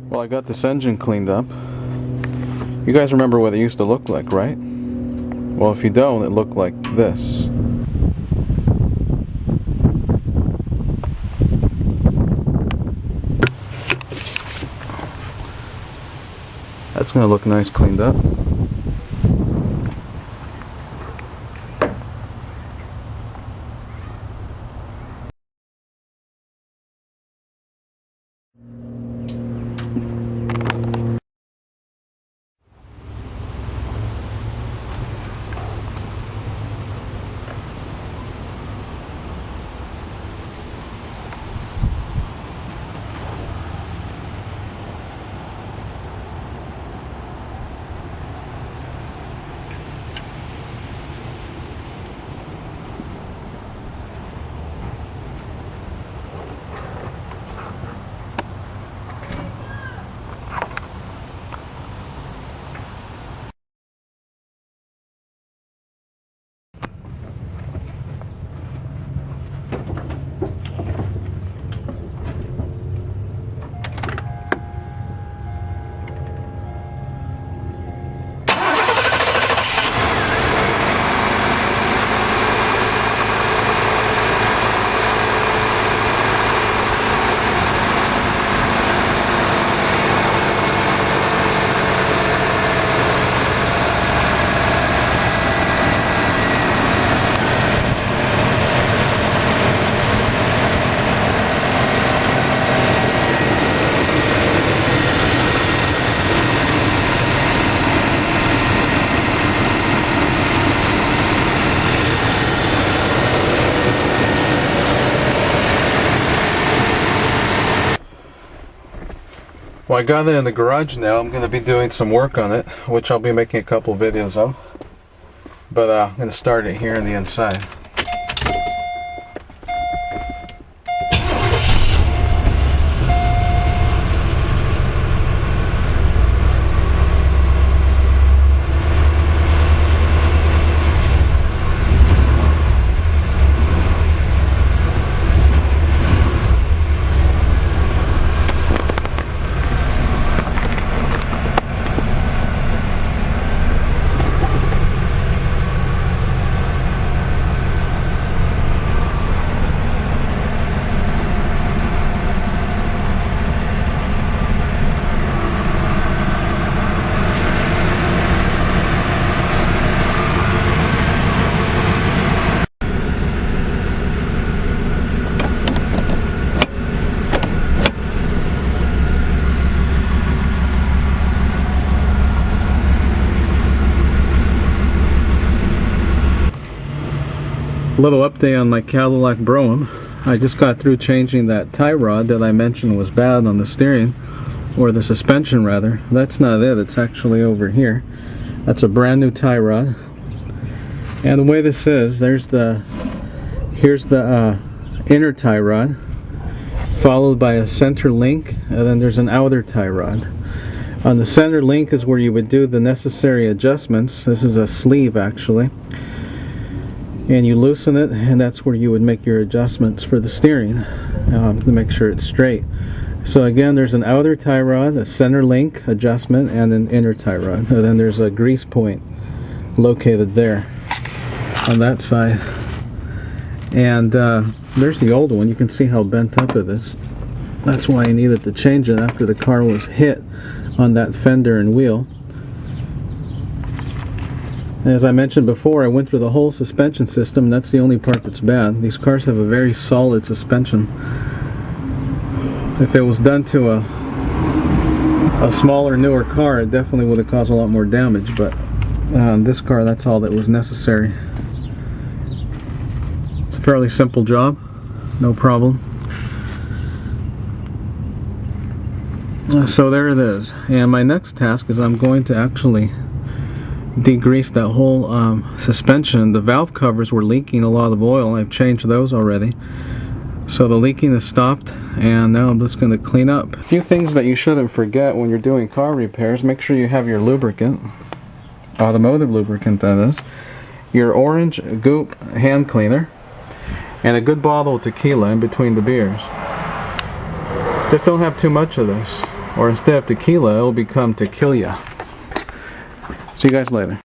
Well, I got this engine cleaned up. You guys remember what it used to look like, right? Well, if you don't, it looked like this. That's going to look nice cleaned up. Well, I got it in the garage now. I'm going to be doing some work on it, which I'll be making a couple videos of. But I'm going to start it here on the inside. Little update on my Cadillac Brougham. I just got through changing that tie rod that I mentioned was bad on the steering, or the suspension rather. That's not it, it's actually over here. That's a brand new tie rod. And the way this is, here's the inner tie rod, followed by a center link, and then there's an outer tie rod. On the center link is where you would do the necessary adjustments. This is a sleeve actually. And you loosen it, and that's where you would make your adjustments for the steering to make sure it's straight. So again, there's an outer tie rod, a center link adjustment, and an inner tie rod. And then there's a grease point located there on that side. And there's the old one. You can see how bent up it is. That's why I needed to change it after the car was hit on that fender and wheel. As I mentioned before, I went through the whole suspension system, and that's the only part that's bad. These cars have a very solid suspension. If it was done to a smaller, newer car, it definitely would have caused a lot more damage, but this car, that's all that was necessary. It's a fairly simple job, no problem. So there it is. And my next task is I'm going to actually degrease that whole suspension. The valve covers were leaking a lot of oil. I've changed those already, so the leaking has stopped, and now I'm just going to clean up. A few things that you shouldn't forget when you're doing car repairs: make sure you have your lubricant, automotive lubricant that is, your orange goop hand cleaner, and a good bottle of tequila in between the beers. Just don't have too much of this. Or instead of tequila, it'll become tequila. See you guys later.